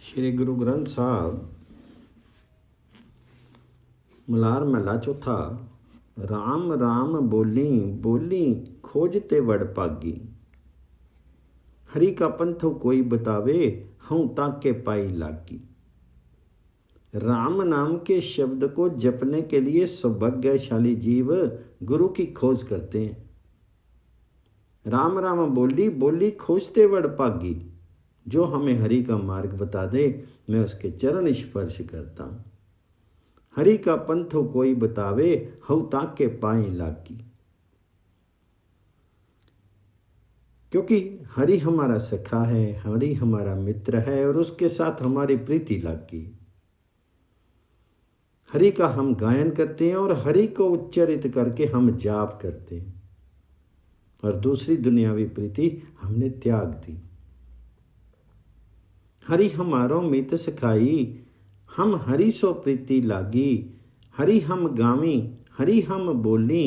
श्री गुरु ग्रंथ साहब मलार महला चौथा। राम राम बोली बोली खोजते वड़ पागी। हरि का पंथो कोई बतावे हूँ ताके पाई लागी। राम नाम के शब्द को जपने के लिए सौभाग्यशाली जीव गुरु की खोज करते हैं। राम राम बोली बोली खोजते वड़ पागी। जो हमें हरि का मार्ग बता दे मैं उसके चरण स्पर्श करता हूँ। हरि का पंथो कोई बतावे हऊ ताके पाई लागी। क्योंकि हरि हमारा सखा है, हरि हमारा मित्र है और उसके साथ हमारी प्रीति लागी। हरि का हम गायन करते हैं और हरि को उच्चरित करके हम जाप करते हैं और दूसरी दुनियावी प्रीति हमने त्याग दी। हरि हमारो मित सखाई हम हरि सो प्रीति लागी। हरि हम गामी हरि हम बोली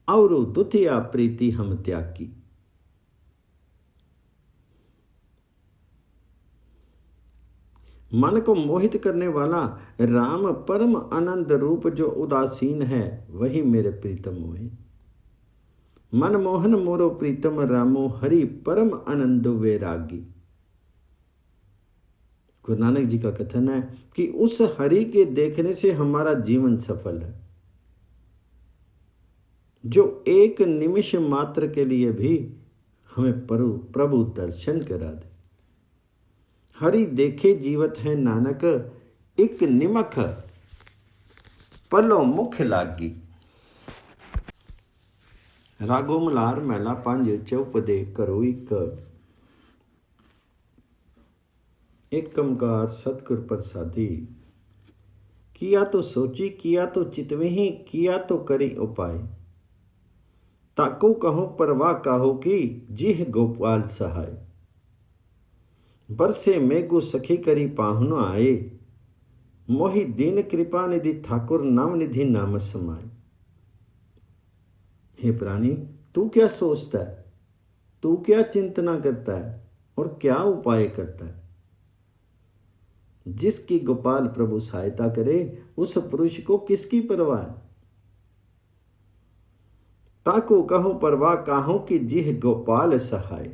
और द्वितीया प्रीति हम त्यागी। मन को मोहित करने वाला राम परम आनंद रूप जो उदासीन है वही मेरे प्रीतम हुए। मन मोहन मोरो प्रीतम रामो हरि परम आनंद वैरागी। गुरु नानक जी का कथन है कि उस हरि के देखने से हमारा जीवन सफल है, जो एक निमिष मात्र के लिए भी हमें प्रभु दर्शन करा दे। हरि देखे जीवत है नानक एक निमख पलो मुख लागी। रागो मलार महला 5 चौपदे करो एक कमकार सतगुर प्रसादी। किया तो सोची किया तो चितवही किया तो करी उपाय। ताको कहो परवाह काहो की जिह गोपाल सहाय। बरसे मेघु सखी करी पाहुन आए। मोहि दीन कृपा निधि ठाकुर नव निधि नाम समाए। हे प्राणी, तू क्या सोचता है, तू क्या चिंतना करता है और क्या उपाय करता है। जिसकी गोपाल प्रभु सहायता करे उस पुरुष को किसकी परवाह है। ताको कहो परवाह काहो कि जिह गोपाल सहाय।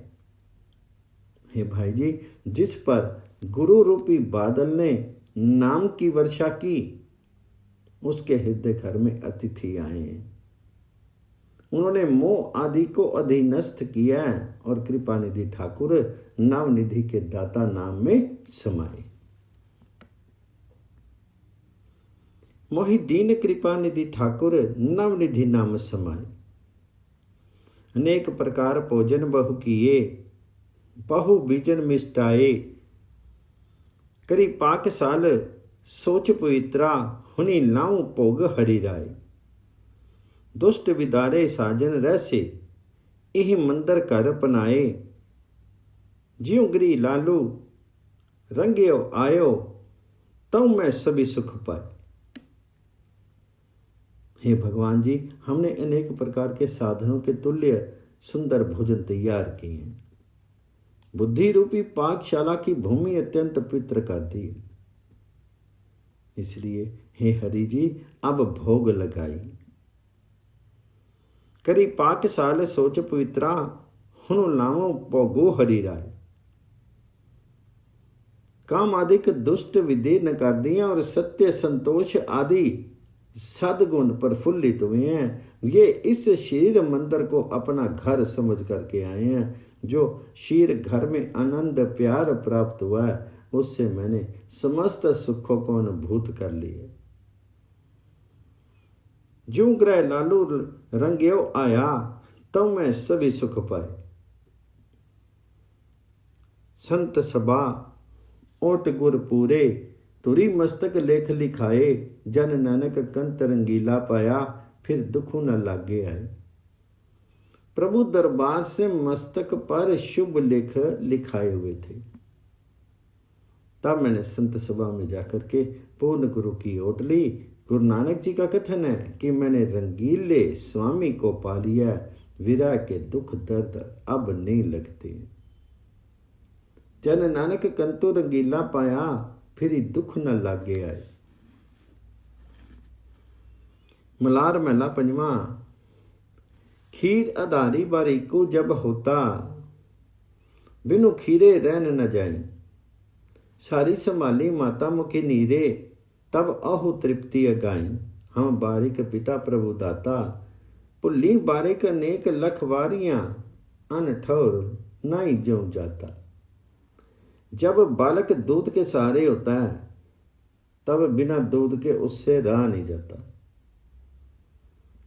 हे भाई जी, जिस पर गुरु रूपी बादल ने नाम की वर्षा की उसके हृदय घर में अतिथि आए हैं। उन्होंने मोह आदि को अधीनस्थ किया और कृपा निधि ठाकुर नवनिधि के दाता नाम में समाये। मोहि दीन कृपा निधि ठाकुर नवनिधि नाम समाये। अनेक प्रकार भोजन बहु किए बहु बीजन मिष्टाए। करी पाकशाल सोच पवित्रा हुनी लाऊं भोग हरि राय। दुष्ट विदारे साजन रहसे इह मंदिर घर अपनाए। ज्यों गिरी लालू रंग्यो आयो तौ मैं सभी सुख पाए। हे भगवान जी, हमने अनेक प्रकार के साधनों के तुल्य सुंदर भोजन तैयार किए हैं। बुद्धि रूपी पाकशाला की भूमि अत्यंत पवित्र कर दी है। इसलिए हे हरि जी, अब भोग लगाई। करी पाकशाल सोच पवित्रा हुनु लावो भोगो हरि राय। काम आदिक दुष्ट विदीर्ण कर दिए और सत्य संतोष आदि सदगुण प्रफुल्लित हुए हैं। ये इस शरीर मंदिर को अपना घर समझ करके आए हैं। जो शीर घर में आनंद प्यार प्राप्त हुआ है उससे मैंने समस्त सुखों को अनुभूत कर लिए। ज्यों ग्रह लालू रंग्यो आया तो मैं सभी सुख पाए। संत सभा ओट गुर पूरे तुरी मस्तक लेख लिखाए। जन नानक कंत रंगीला पाया फिर दुख न लागे आए। प्रभु दरबार से मस्तक पर शुभ लेख लिखाए हुए थे। तब मैंने संत सभा में जाकर के पूर्ण गुरु की ओट ली। गुरु नानक जी का कथन है कि मैंने रंगीले स्वामी को पा लिया। विरह के दुख दर्द अब नहीं लगते। जन नानक कंतु रंगीला पाया, फिर दुख न लागे आए। मलार महला पंजवा। खीर आधारी बारीको जब होता, बिनु खीरे रहन न जाई। सारी संभाली माता मुखी नीरे, तब अहो तृप्ति अगाई। हम बारिक पिता प्रभु दाता, भुली बारिक अनेक लख वारियां, अन ठौर नाई ज्यों जाता। जब बालक दूध के सहारे होता है, तब बिना दूध के उससे रहा नहीं जाता,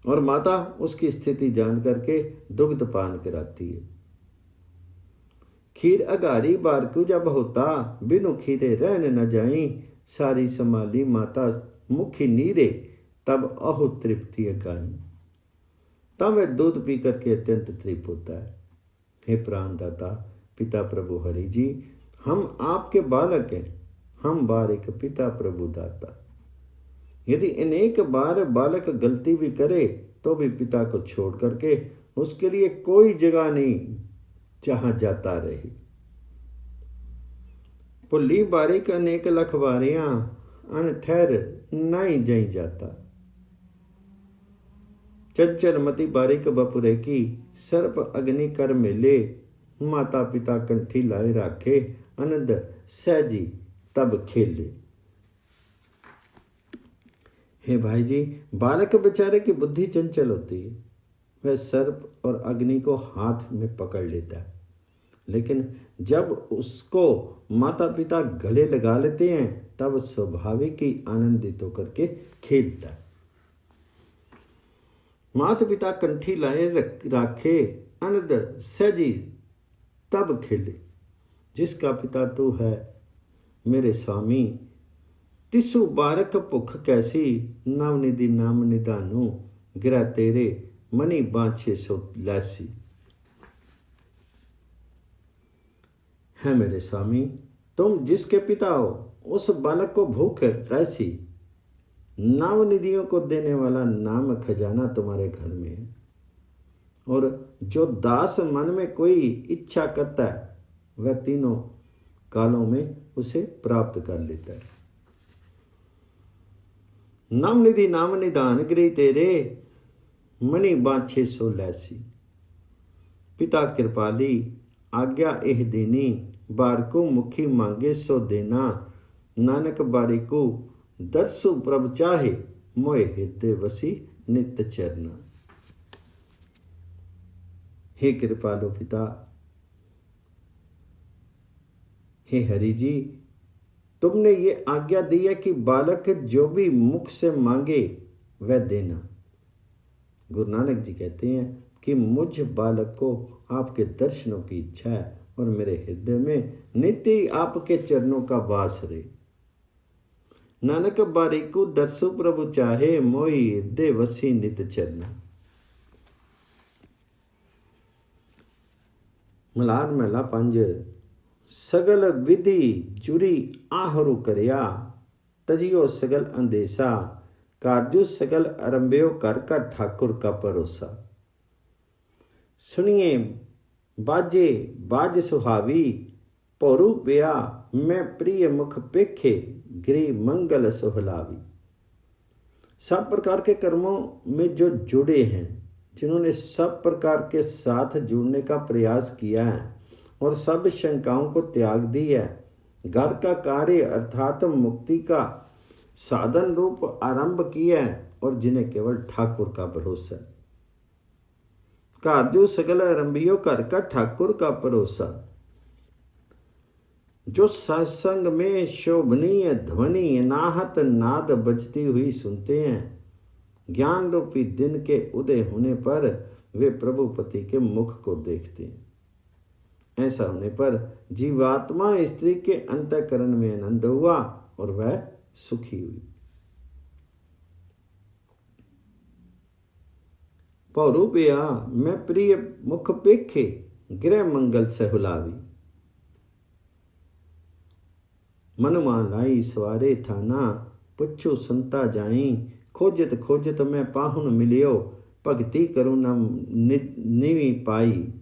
और माता उसकी स्थिति जान करके दुग्ध पान कराती है। खीर अगारी बारकू जब होता, बिनु खीरे रहन न जाई। सारी संभाली माता मुखी नीरे, तब अहो तृप्ति अगाई। तब वह दूध पी करके अत्यंत तृप्त होता है। हे प्राणदाता पिता प्रभु हरि जी, हम आपके बालक हैं, हम बारिक पिता प्रभु दाता। यदि अनेक बार बालक गलती भी करे, तो भी पिता को छोड़ करके उसके लिए कोई जगह नहीं जहां जाता रहे। भुली बारिक अनेक लख वारियां, अन ठहर नहीं जई जाता। चंचल मति बारिक बपुरे की, सर्प अग्नि कर मेले। माता पिता कंठी लाए राखे, आनंद सहजी तब खेले। हे भाई जी, बालक बेचारे की बुद्धि चंचल होती है, वह सर्प और अग्नि को हाथ में पकड़ लेता है, लेकिन जब उसको माता पिता गले लगा लेते हैं, तब स्वाभाविक ही आनंदित होकर के खेलता है। माता पिता कंठी लाए राखे, आनंद सहजी तब खेले। जिसका पिता तू है मेरे स्वामी, तिसु बारक भुख कैसी। नवनिधि नाम निधानु, गिरा तेरे मनी बांछे सो लैसी। है मेरे स्वामी, तुम जिसके पिता हो, उस बालक को भूख कैसी। नवनिधियों को देने वाला नाम खजाना तुम्हारे घर में है, और जो दास मन में कोई इच्छा करता है, वह तीनों कालों में उसे प्राप्त कर लेता है। नवनिधि नाम निधान गिरी तेरे, मणि बांछे सो लैसी। पिता कृपाली आज्ञा एह दीनी, बारको मुखी मांगे सो देना। नानक बारिको दरसु प्रभ चाहे, मोए हृदय वसी नित चरना। हे कृपालु पिता, हे हरि जी, तुमने ये आज्ञा दी है कि बालक जो भी मुख से मांगे वह देना। गुरु नानक जी कहते हैं कि मुझ बालक को आपके दर्शनों की इच्छा है, और मेरे हृदय में नित्य आपके चरणों का वास रहे। नानक बारिकु दर्शु प्रभु चाहे, मोहि हृदय वसी नित चरना। मलार महला पंज। सगल विधि जुरी आहरु करया, तजियो सगल अंदेशा। कारजु सगल अरंभ्यो कर का ठाकुर का परोसा। सुनिए बाजे बाज सुहावी, पौरू पिया मैं प्रिय मुख पेखे। गिरी मंगल सुहलावी। सब प्रकार के कर्मों में जो जुड़े हैं, जिन्होंने सब प्रकार के साथ जुड़ने का प्रयास किया है और सब शंकाओं को त्याग दी है, घर का कार्य अर्थात मुक्ति का साधन रूप आरंभ किया है, और जिन्हें केवल ठाकुर का भरोसा है। कारजू सकल आरंभियों घर का ठाकुर का भरोसा। जो सत्संग में शोभनीय ध्वनि अनाहत नाद बजती हुई सुनते हैं, ज्ञान रूपी दिन के उदय होने पर वे प्रभुपति के मुख को देखते हैं। ऐसा होने पर जीवात्मा स्त्री के अंतःकरण में आनंद हुआ और वह सुखी हुई। पौरूपया मैं प्रिय मुख पेखे, गृह मंगल सहुलावी। मनुमान लाई सवारे थाना, पुछो संता जाई। खोजत खोजत मैं पाहुन मिलियो, भगति करूँ न निवी पाई।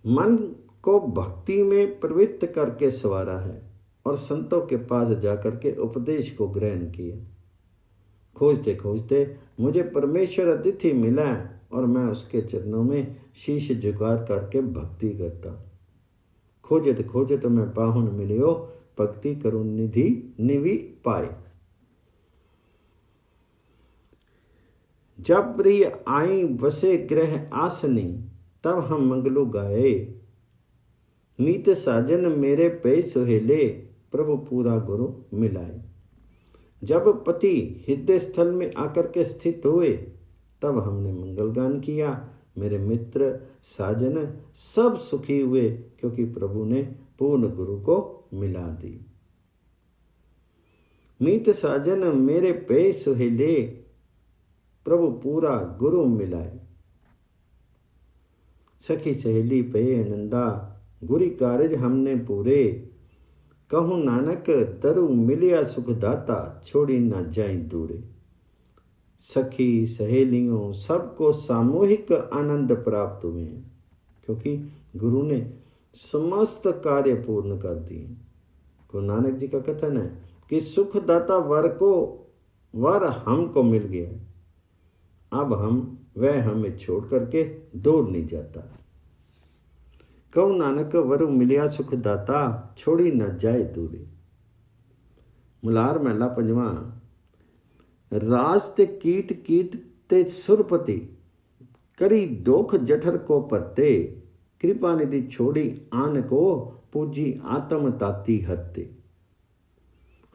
मन को भक्ति में प्रवृत्त करके संवारा है और संतों के पास जाकर के उपदेश को ग्रहण किया। खोजते खोजते मुझे परमेश्वर अतिथि मिला और मैं उसके चरणों में शीश झुका करके भक्ति करता। खोजत खोजत मैं पाहुन मिलियो, भक्ति करुण निधि निवि पाए। जब प्रिय आई बसे ग्रह आसनी, तब हम मंगलू गाए। मीत साजन मेरे पे सुहेले, प्रभु पूरा गुरु मिलाए। जब पति हृदय स्थल में आकर के स्थित हुए, तब हमने मंगल गान किया। मेरे मित्र साजन सब सुखी हुए, क्योंकि प्रभु ने पूर्ण गुरु को मिला दी। मीत साजन मेरे पे सुहेले, प्रभु पूरा गुरु मिलाए। सखी सहेली पे नंदा, गुरी कारज हमने पूरे। कहूँ नानक दरु मिलिया सुख दाता, छोड़ी ना जाए दूरे। सखी सहेलियों सबको सामूहिक आनंद प्राप्त हुए हैं, क्योंकि गुरु ने समस्त कार्य पूर्ण कर दिए। गुरु नानक जी का कथन है कि सुखदाता वर हमको मिल गया, अब वह हमें छोड़ करके दूर नहीं जाता। कहूँ नानक वरु मिलिया सुखदाता, छोड़ी न जाए दूरी। मुलार महला पंजवा। राज ते कीट ते सुरपति, करी दोख जठर को परते। कृपा निधि छोड़ी आन को, पूजी आत्म ताती हरते।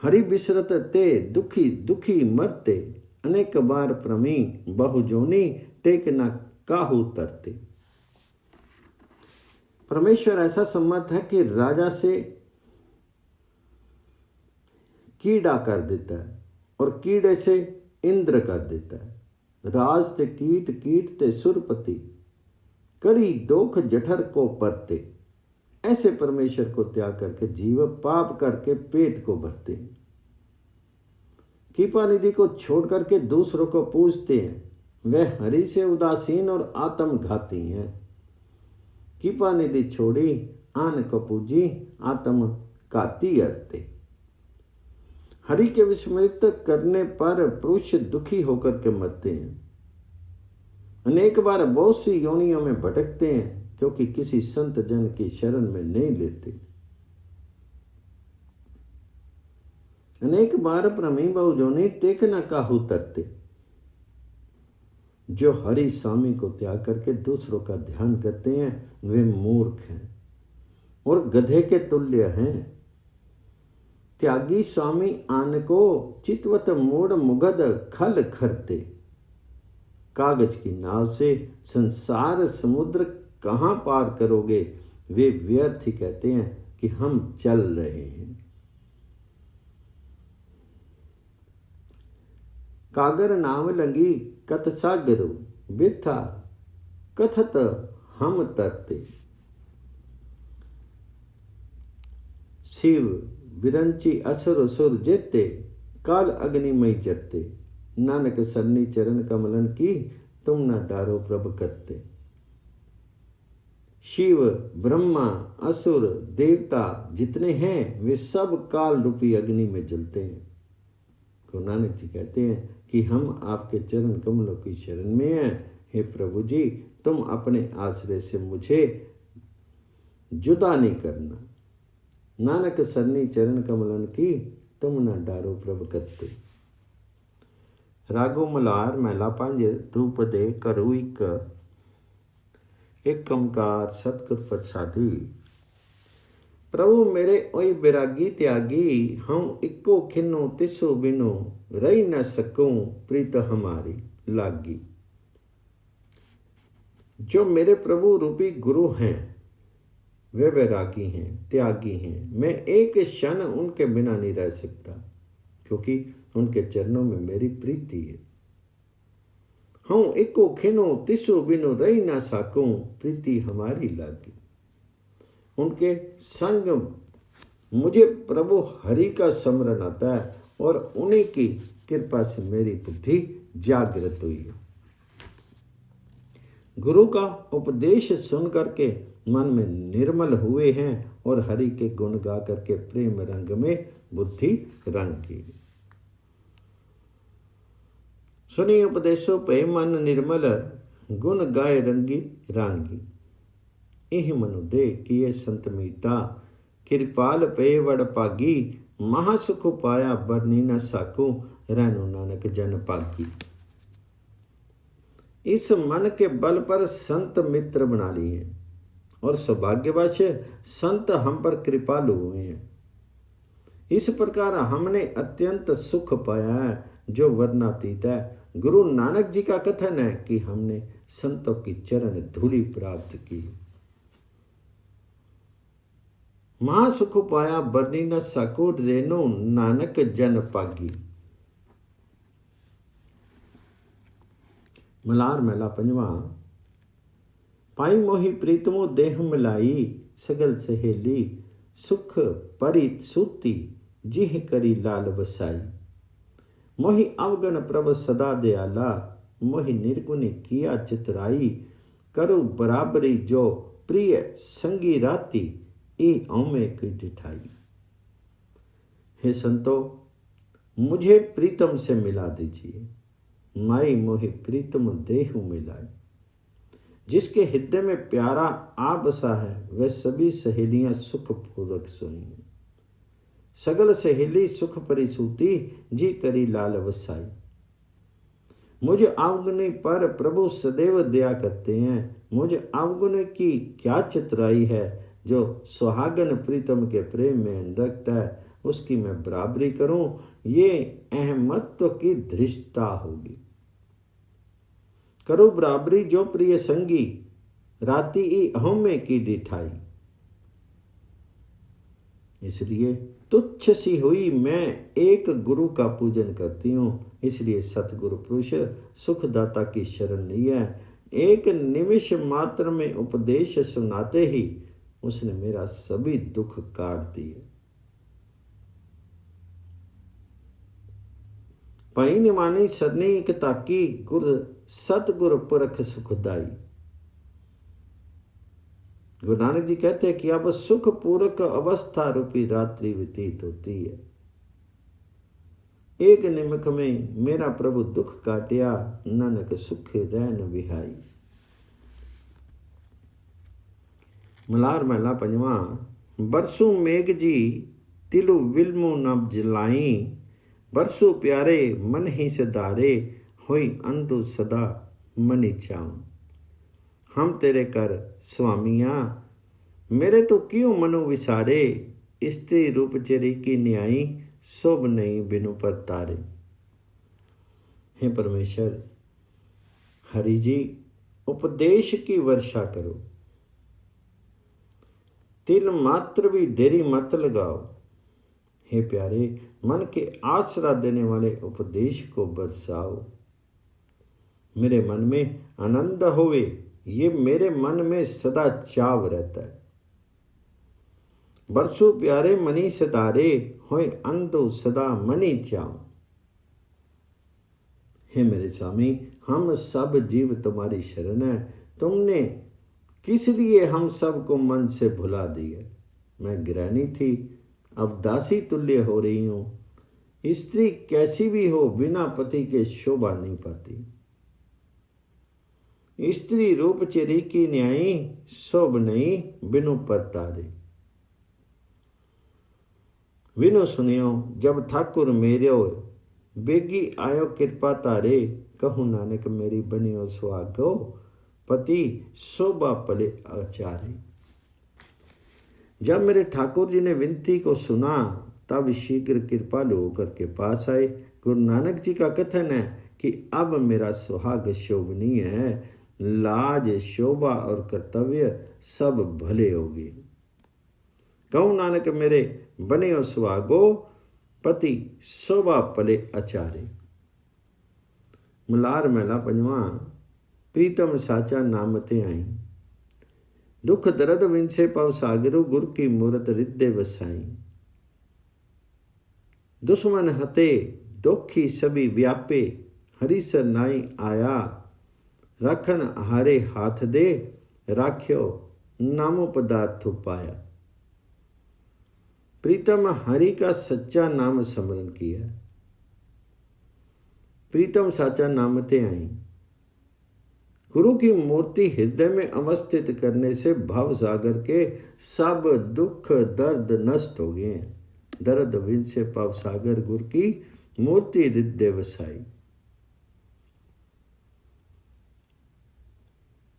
हरि बिसरत ते दुखी दुखी मरते। अनेक बार प्रमी बहुजोनी, टेक न काहू तरते। परमेश्वर ऐसा सम्मत है कि राजा से कीड़ा कर देता है और कीड़े से इंद्र कर देता है। राज ते कीट ते सुरपति, करी दोख जठर को परते। ऐसे परमेश्वर को त्याग करके जीव पाप करके पेट को भरते हैं। कृपा निधि को छोड़ करके दूसरों को पूजते हैं, वह हरि से उदासीन और आत्मघाती हैं। कृपा निधि छोड़ी आन को पूजी, आत्म काती अरते। हरि के विस्मृत करने पर पुरुष दुखी होकर के मरते हैं। अनेक बार बहुत सी योनियों में भटकते हैं, क्योंकि किसी संत जन की शरण में नहीं लेते। अनेक बार प्रमी बहुजोनी, टेक न काहू तरते। जो हरि स्वामी को त्याग करके दूसरों का ध्यान करते हैं, वे मूर्ख हैं और गधे के तुल्य हैं। त्यागी स्वामी आन को, चितवत मोड़ मुगद खल खरते। कागज की नाव से संसार समुद्र कहाँ पार करोगे, वे व्यर्थ ही कहते हैं कि हम चल रहे हैं। कागर नाव लंगी कत सागरु, बिथा कथत हम तरते। शिव बिरंची असुर सुर जेते, काल अग्निमय जरते। नानक सरनी चरण कमलन की, तुम न डारो प्रभ करते। शिव ब्रह्मा असुर देवता जितने हैं, वे सब काल रूपी अग्नि में जलते हैं। गुरु नानक जी कहते हैं कि हम आपके चरण कमलों की शरण में हैं। हे प्रभु जी, तुम अपने आश्रय से मुझे जुदा नहीं करना। नानक सरनी चरण कमलन की, तुम न डारो प्रभ करते। रागो मलार महला पंज। धूप दे करू एक ओंकार सतगुर प्रसादी। प्रभु मेरे ओई बैरागी त्यागी, हम इक्को खिन्नो तिसो बिनो। रही न सकूं प्रीत हमारी लागी। जो मेरे प्रभु रूपी गुरु हैं, वे वैरागी हैं, त्यागी हैं। मैं एक क्षण उनके बिना नहीं रह सकता, क्योंकि उनके चरणों में मेरी प्रीति है। हूँ इको खिनो तिसो बिनो, रही ना साकूं प्रीति हमारी लागी। उनके संग मुझे प्रभु हरि का स्मरण आता है और उन्हीं की कृपा से मेरी बुद्धि जागृत हुई है। गुरु का उपदेश सुन करके मन में निर्मल हुए हैं और हरि के गुण गा करके प्रेम रंग में बुद्धि रंग की। सुनी उपदेशो पे मन निर्मल, गुण गाय रंगी रांगी। एह मनु दे किए संत मीता, कृपाल पे वड़ पागी। महासुख पाया बरनी न साकू, रहनु नानक जन पागी। इस मन के बल पर संत मित्र बना लिए और सौभाग्यवश संत हम पर कृपालु हुए हैं। इस प्रकार हमने अत्यंत सुख पाया है जो वर्णातीत है। गुरु नानक जी का कथन है कि हमने संतों की चरण धूलि प्राप्त की। महासुख पाया बरनी न साकू, रेनो नानक जन पागी। मलार महला पंजवा। पाई मोहि प्रीतमो देह मिलाई, सगल सहेली सुख परित सूती। जिह करी लाल बसाई, मोहि अवगन प्रभ सदा दयाला। मोहि निर्गुणी किया चितराई, करो बराबरी जो प्रिय संगी राती। ए औमे की डिठाई। हे संतो, मुझे प्रीतम से मिला दीजिए। माई मोहि प्रीतम देहु मिलाई। जिसके हृदय में प्यारा आ बसा है वह सभी सहेलियां सुख पूर्वक सोई। सगल सहेली सुख परिसूती, जी करी लाल वसाई। मुझ अवगुणी पर प्रभु सदैव दया करते हैं। मुझ अवगुण की क्या चितराई है। जो सुहागन प्रीतम के प्रेम में रखता है उसकी मैं बराबरी करूं, ये अहमत्व की धृष्टता होगी। करो बराबरी जो प्रिय संगी, राती ई अहमे की डिठाई। इसलिए तुच्छ सी हुई मैं एक गुरु का पूजन करती हूँ। इसलिए सतगुरु पुरुष सुखदाता की शरण ली है। एक निमिष मात्र में उपदेश सुनाते ही उसने मेरा सभी दुख काट दिए। पई निमानी सरनी एक ताकी, गुर सतगुर पुरख सुखदाई। गुरु नानक जी कहते हैं कि अब सुख पूरक अवस्था रूपी रात्रि व्यतीत होती है। एक निमिष में मेरा प्रभु दुख काटिया, नानक सुख रहन विहाई। मलार महला पंजवा। बरसू मेघ जी तिलु विलमु न जलाई। बरसू प्यारे मन ही सदारे, होई अंधु सदा मनी चाऊं। हम तेरे कर स्वामिया, मेरे तो क्यों मनु विसारे। स्त्री रूप चरी की न्यायी, शोभ नहीं बिनु पर तारे। हे परमेश्वर हरि जी, उपदेश की वर्षा करो। तिल मात्र भी देरी मत लगाओ। हे प्यारे, मन के आसरा देने वाले उपदेश को बरसाओ। मेरे मन में आनंद होवे, ये मेरे मन में सदा चाव रहता है। बरसों प्यारे मनी सदारे, होए अंधो सदा मनी चाव। हे मेरे स्वामी, हम सब जीव तुम्हारी शरण है। तुमने किस लिए हम सबको मन से भुला दिया। मैं गिरानी थी, अब दासी तुल्य हो रही हूं। स्त्री कैसी भी हो, बिना पति के शोभा नहीं पाती। स्त्री रूप चेरी की न्यायी, शोभ नहीं बिनु पर तारे। विनो सुनियो जब ठाकुर मेरे, बेगी आयो कृपा तारे। कहूँ नानक मेरी बनियो सुहागो, पति शोभा पले आचार्य। जब मेरे ठाकुर जी ने विनती को सुना तब शीघ्र कृपालु होकर के पास आए। गुरु नानक जी का कथन है कि अब मेरा सुहाग शोभनीय है। लाज शोभा और कर्तव्य सब भले होगी। कहूँ नानक मेरे बने हो सुहागो, पति शोभा पले आचार्य। मलार महला पंजवा। प्रीतम साचा नामते आई, दुख दर्द विनसे पव सागरु। गुरु की मूरत हृदय वसाई। दुश्मन हते दोखी सभी व्यापे, हरिसर नाई आया। राखन हारे हाथ दे, राख्यो नामो पदार्थो पाया। प्रीतम हरि का सच्चा नाम स्मरण किया। प्रीतम साचा नामते आई। गुरु की मूर्ति हृदय में अवस्थित करने से भव सागर के सब दुख दर्द नष्ट हो गए हैं। दर्द विन से भव सागर गुरु की मूर्ति हृदय वसाई।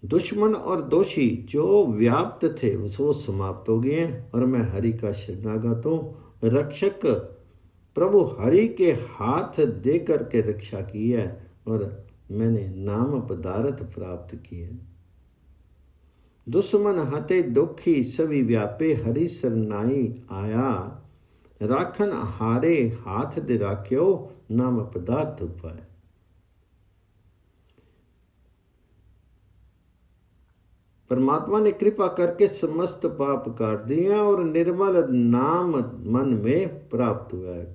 दुश्मन और दोषी जो व्याप्त थे वो समाप्त हो गए हैं और मैं हरि का शरणागत हूँ। रक्षक प्रभु हरि के हाथ दे करके रक्षा की है और मैंने नाम पदार्थ प्राप्त किए। दुश्मन हते दुखी सभी व्यापे हरि सरनाई आया। राखन हारे हाथ दे राख्यो नाम पदार्थ पाए। परमात्मा ने कृपा करके समस्त पाप काट दिए और निर्मल नाम मन में प्राप्त हुआ है।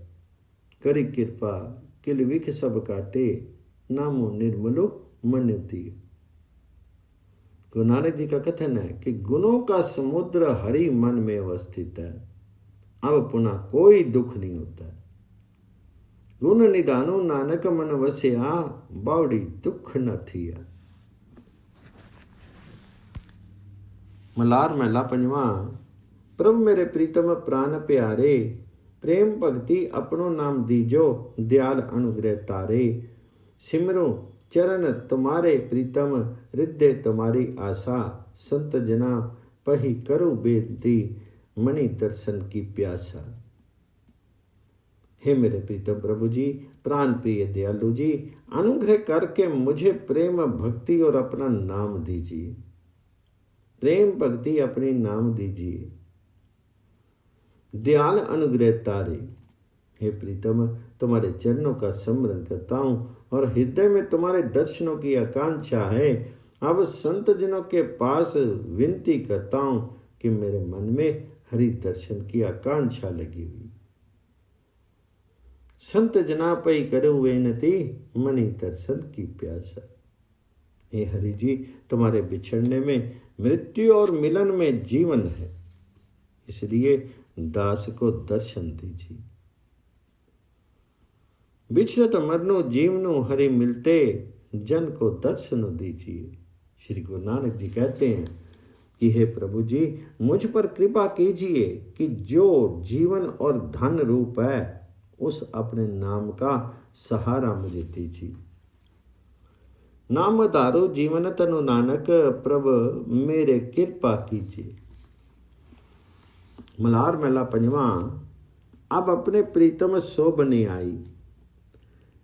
करी कृपा किल विख सब काटे नामो निर्मलो मन दिए। गुरु नानक जी का कथन है कि गुणों का समुद्र हरि मन में अवस्थित है। अब पुनः कोई दुख नहीं होता। गुण निधानो नानक मन वस्या बावड़ी दुख न थिया। मलार महला पंजवा। प्रभु मेरे प्रीतम प्राण प्यारे प्रेम भक्ति अपनो नाम दीजो दयाल अनुग्रह तारे। सिमरो चरण तुम्हारे प्रीतम हृदय तुम्हारी आशा। संत जना पही करो बेनती मणि दर्शन की प्यासा। हे मेरे प्रीतम प्रभु जी प्राण प्रिय दयालु जी अनुग्रह करके मुझे प्रेम भक्ति और अपना नाम दीजिए। प्रेम भक्ति अपनी नाम दीजिए। दयाल अनुग्रह तारे। हे प्रीतम तुम्हारे चरणों का स्मरण करता हूँ और हृदय में तुम्हारे दर्शनों की आकांक्षा है। अब संत जनों के पास विनती करता हूँ कि मेरे मन में हरि दर्शन की आकांक्षा लगी हुई। संत जना पई करो बेनती मणि दर्शन की प्यासा। हे हरि जी तुम्हारे बिछड़ने में मृत्यु और मिलन में जीवन है, इसलिए दास को दर्शन दीजिए। बिछड़त मरनो जीवनो हरि मिलते जन को दर्शन दीजिए। श्री गुरु नानक जी कहते हैं कि हे प्रभु जी मुझ पर कृपा कीजिए कि जो जीवन और धन रूप है उस अपने नाम का सहारा मुझे दीजिए। नाम धारो जीवन तनु नानक प्रभु मेरे कृपा कीजिए। मलार महला पंजवा। अब अपने प्रीतम शोभने आई।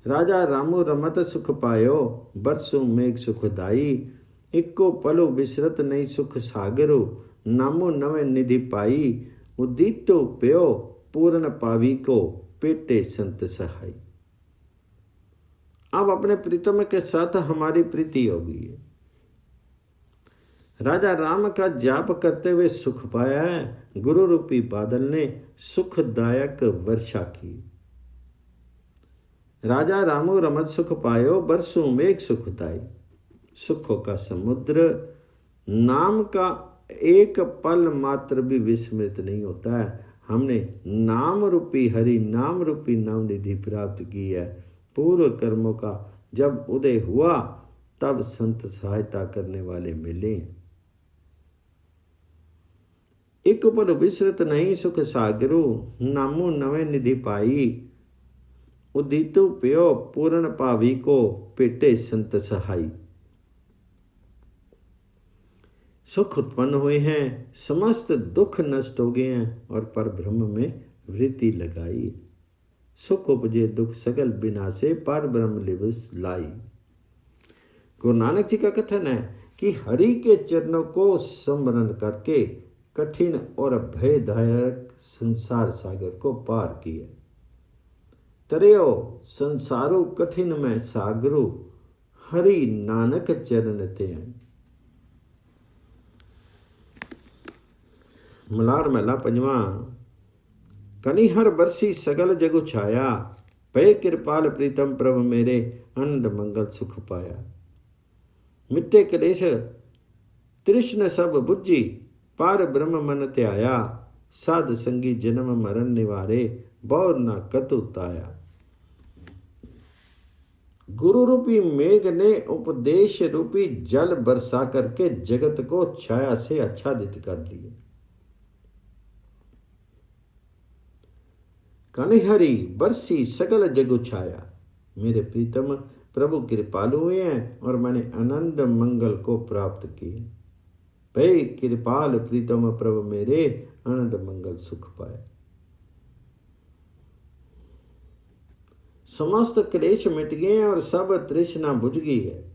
राजा रामो रमत सुख पायो बरसों मेघ सुखदाई। इक्को पलो बिसरत नहीं सुख सागरो नामो नवे निधि पाई। उदितो प्यो पूर्ण पावी को पेटे संत सहाय। अब अपने प्रीतम के साथ हमारी प्रीति हो गई है। राजा राम का जाप करते हुए सुख पाया है। गुरु रूपी बादल ने सुखदायक वर्षा की। राजा रामो रमत सुख पायो बरसों मेघ सुखदाई। सुखों का समुद्र नाम का एक पल मात्र भी विस्मृत नहीं होता है। हमने नाम रूपी हरि नाम रूपी नवनिधि प्राप्त की है। पूर्व कर्मों का जब उदय हुआ तब संत सहायता करने वाले मिले। एक पल विसरत नहीं सुख सागरो नामो नवे निधि पाई। उदितु प्यो पूर्ण पावी को पेटे संत सहाई। सुख उत्पन्न हुए हैं, समस्त दुख नष्ट हो गए हैं और पर ब्रह्म में वृत्ति लगाई। सुख उपजे दुख सगल बिनासे पर ब्रह्म लिवस लाई। गुरु नानक जी का कथन है कि हरि के चरणों को स्मरण करके कठिन और भयदायक संसार सागर को पार किया। तरयो संसारो कठिन में सागरो हरि नानक चरण ते हैं। मलार महला पंजवा। कनिहर बरसी सगल जगु छाया भय कृपाल प्रीतम प्रभु मेरे आनंद मंगल सुख पाया। मिट्टे कलेश तृष्ण सब बुझी पार ब्रह्म मन त्याया, साध संगी जन्म मरण निवारे, बौर ना कतु ताया। गुरु रूपी मेघ ने उपदेश रूपी जल बरसा करके जगत को छाया से आच्छादित कर दिया। कनिहरी बरसी सकल जगु छाया। मेरे प्रीतम प्रभु कृपालु हुए हैं और मैंने आनंद मंगल को प्राप्त किए। भई कृपाल प्रीतम प्रभु मेरे, आनंद मंगल सुख पाए। समस्त क्लेश मिट गए हैं और सब तृष्णा बुझ गई है।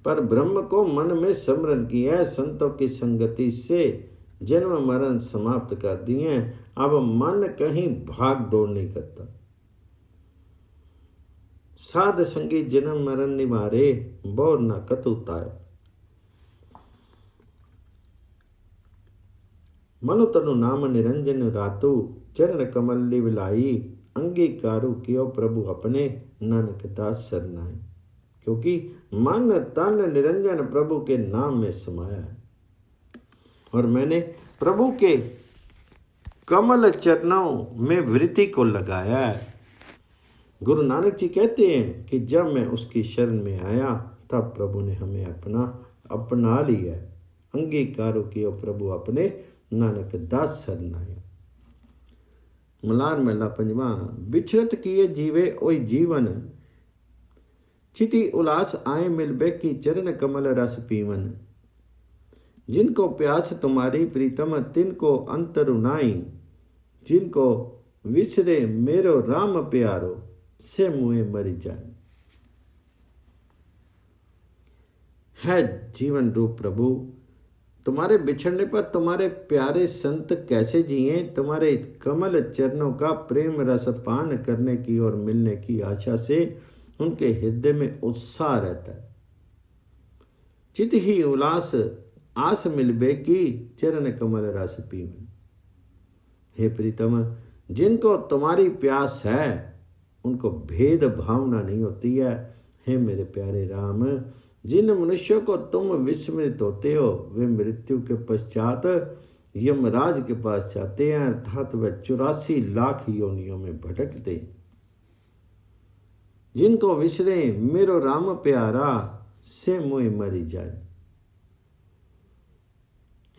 पर ब्रह्म को मन में स्मरण किया है, संतों की संगति से जन्म मरण समाप्त कर दिए। अब मन कहीं भाग दौड़ नहीं करता। साध संगी जन्म मरण निवारे, बौर न कतु ताया। मनु तनु नाम निरंजन रातु, चरण कमल लिवलाई, अंगीकारु कियो प्रभु अपने, नानक दास सरनाए। क्योंकि मन तन निरंजन प्रभु के नाम में समाया है और मैंने प्रभु के कमल चरणों में वृत्ति को लगाया है। गुरु नानक जी कहते हैं कि जब मैं उसकी शरण में आया तब प्रभु ने हमें अपना लिया। अंगीकारो कियो प्रभु अपने, नानक दास सरनाया। मलार महला पंजवा। बिछड़त किए जीवे ओई जीवन, चिति उलास आए मिलबे की चरण कमल रस पीवन। जिनको प्यास तुम्हारी प्रीतम, तिनको अंतर नाई, जिनको विसरे मेरो राम प्यारो, से मुए मरी जाए। है जीवन रूप प्रभु, तुम्हारे बिछड़ने पर तुम्हारे प्यारे संत कैसे जिए। तुम्हारे कमल चरणों का प्रेम रस पान करने की और मिलने की आशा से उनके हृदय में उत्साह रहता है। चित ही उल्लास आस मिलबे की, चरण कमल रस पीवन। हे प्रीतम, जिनको तुम्हारी प्यास है उनको भेद भावना नहीं होती है। हे मेरे प्यारे राम, जिन मनुष्यों को तुम विस्मृत होते हो वे मृत्यु के पश्चात यमराज के पास जाते हैं, अर्थात वह 84 लाख योनियों में भटकते। जिनको विसरे मेरो राम प्यारा, से मुए मरी जाए।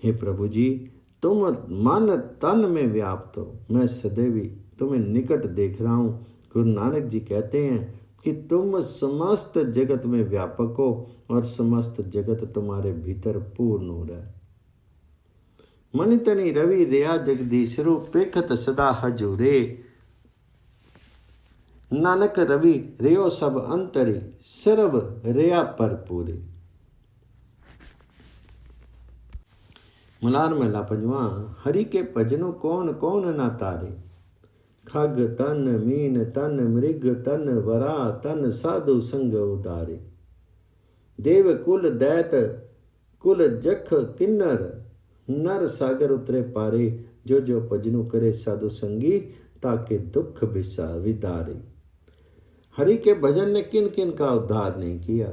हे प्रभु जी, तुम मन तन में व्याप्त हो, मैं सदैव तुम्हें निकट देख रहा हूं। गुरु नानक जी कहते हैं कि तुम समस्त जगत में व्यापक हो और समस्त जगत तुम्हारे भीतर पूर्ण हो रहा है। मनि तनि रवि रिया जगदीशरु, पेखत सदा हजूरे। नानक रवि रियो सब अंतरी, सर्व रिया पर पूरे। मलार महला पंजवा। हरि के भजनो कौन कौन ना तारे। खग तन मीन तन मृग तन वरा तन, साधु संग उदारे। देव कुल दैत कुल जख किन्नर, नर सागर उतरे पारे। जो जो भजनु करे साधु संगी, ताके दुख विदारे। हरि के भजन ने किन किन का उद्धार नहीं किया।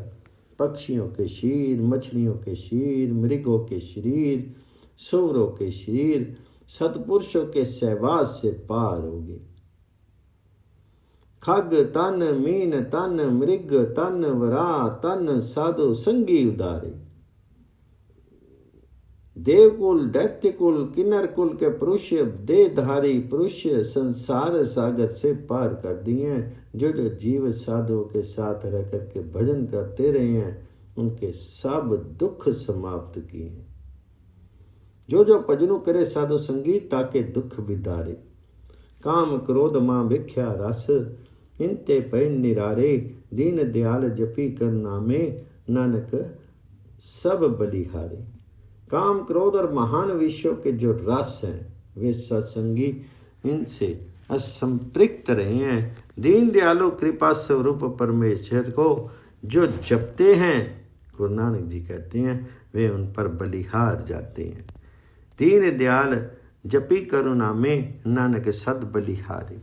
पक्षियों के शीर, मछलियों के शीर, मृगों के शरीर, सूरों के शरीर, सतपुरुषों के सहवास से पार हो गए। खग तन मीन तन मृग तन वरा तन, साधु संगी उदारे। देवकुल दैत्य कुल किन्नर कुल के पुरुष, देहधारी पुरुष संसार सागर से पार कर दिए हैं। जो जो जीव साधुओं के साथ रह करके भजन करते रहे हैं, उनके सब दुख समाप्त किए हैं। जो जो भजनु करे साधु संगी, ताके दुख विदारे। काम क्रोध मां भिख्या रस, इनते पै निरारे। दीन दयाल जपी कर नामे, नानक सब बलिहारे। काम क्रोध और महान विषयों के जो रस हैं, वे सत्संगी इनसे असंपृक्त रहे हैं। दीन दयालु कृपा स्वरूप परमेश्वर को जो जपते हैं, गुरु नानक जी कहते हैं, वे उन पर बलिहार जाते हैं। दीन दयाल जपी करुणा में, नानक सद बलिहारे।